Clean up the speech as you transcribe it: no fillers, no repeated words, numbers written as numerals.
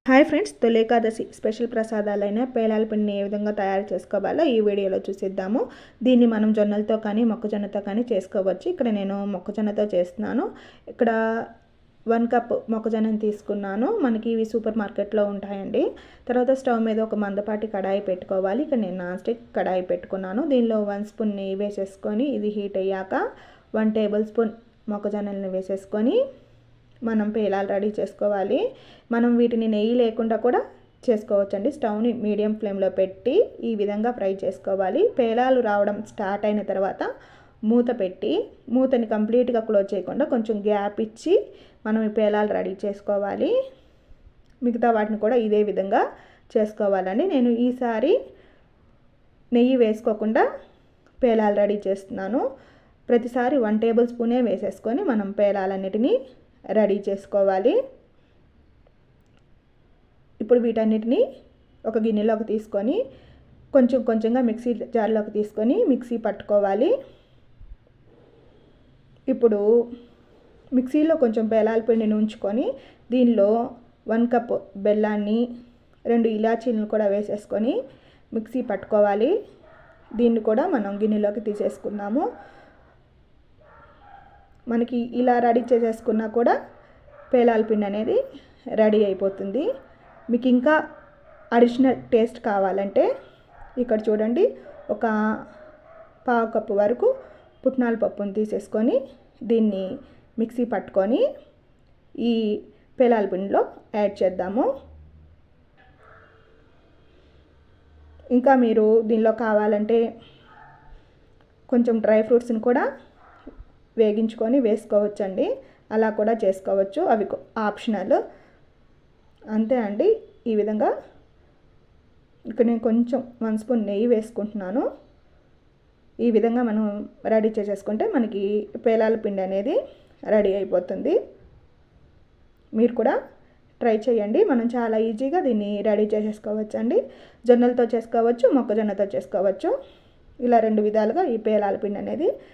Hi friends, తొలి Ekadashi special ప్రసాదాలైన పేలాల పిండిని ఏ విధంగా తయారు చేసుకోవాలో ఈ వీడియోలో చూసిద్దాము. దీన్ని మనం జొన్నలతో కానీ మొక్కజొన్నతో కానీ చేసుకోవచ్చు. ఇక్కడ నేను మొక్కజొన్నతో చేస్తున్నాను. ఇక్కడ 1 కప్ మొక్కజొన్నని తీసుకున్నాను. మనకి ఇవి సూపర్ మార్కెట్లో ఉంటాయండి. తర్వాత స్టవ్ మీద ఒక మందపాటి కడాయి పెట్టుకోవాలి. ఇక్కడ నేను నాన్ స్టిక్ కడాయి పెట్టుకున్నాను. దీనిలో 1 స్పూన్ నెయ్యి వేసేసుకొని ఇది హీట్ అయ్యాక 1 టేబుల్ స్పూన్ మొక్కజొన్నలను వేసేసుకొని మనం పేలాలు రెడీ చేసుకోవాలి. మనం వీటిని నెయ్యి లేకుండా కూడా చేసుకోవచ్చండి. స్టవ్ని మీడియం ఫ్లేమ్లో పెట్టి ఈ విధంగా ఫ్రై చేసుకోవాలి. పేలాలు రావడం స్టార్ట్ అయిన తర్వాత మూత పెట్టి మూతని కంప్లీట్గా క్లోజ్ చేయకుండా కొంచెం గ్యాప్ ఇచ్చి మనం ఈ పేలాలు రెడీ చేసుకోవాలి. మిగతా వాటిని కూడా ఇదే విధంగా చేసుకోవాలండి. నేను ఈసారి నెయ్యి వేసుకోకుండా పేలాలు రెడీ చేస్తున్నాను. ప్రతిసారి 1 టేబుల్ స్పూనే వేసేసుకొని మనం పేలాలన్నిటినీ రెడీ చేసుకోవాలి. ఇప్పుడు వీటన్నిటిని ఒక గిన్నెలోకి తీసుకొని కొంచెం కొంచెంగా మిక్సీ జార్లోకి తీసుకొని మిక్సీ పట్టుకోవాలి. ఇప్పుడు మిక్సీలో కొంచెం పేలాల పిండిని ఉంచుకొని దీనిలో 1 కప్ బెల్లాన్ని 2 ఇలాచీలను కూడా వేసేసుకొని మిక్సీ పట్టుకోవాలి. దీన్ని కూడా మనం గిన్నెలోకి తీసేసుకున్నాము. మనకి ఇలా రెడీ చేసేసుకున్నా కూడా పేలాల పిండి అనేది రెడీ అయిపోతుంది. మీకు ఇంకా అడిషనల్ టేస్ట్ కావాలంటే ఇక్కడ చూడండి, ఒక 1/2 కప్పు వరకు పుట్నాల పప్పును తీసేసుకొని దీన్ని మిక్సీ పట్టుకొని ఈ పేలాల పిండిలో యాడ్ చేద్దాము. ఇంకా మీరు దీనిలో కావాలంటే కొంచెం డ్రై ఫ్రూట్స్ని కూడా వేగించుకొని వేసుకోవచ్చండి. అలా కూడా చేసుకోవచ్చు, అవి ఆప్షనల్. అంతే అండి. ఈ విధంగా ఇక్కడ నేను కొంచెం 1 స్పూన్ నెయ్యి వేసుకుంటున్నాను. ఈ విధంగా మనం రెడీ చేసేసుకుంటే మనకి పేలాల పిండి అనేది రెడీ అయిపోతుంది. మీరు కూడా ట్రై చేయండి. మనం చాలా ఈజీగా దీన్ని రెడీ చేసేసుకోవచ్చు అండి. జొన్నలతో చేసుకోవచ్చు, మొక్కజొన్నతో చేసుకోవచ్చు. ఇలా 2 విధాలుగా ఈ పేలాల పిండి అనేది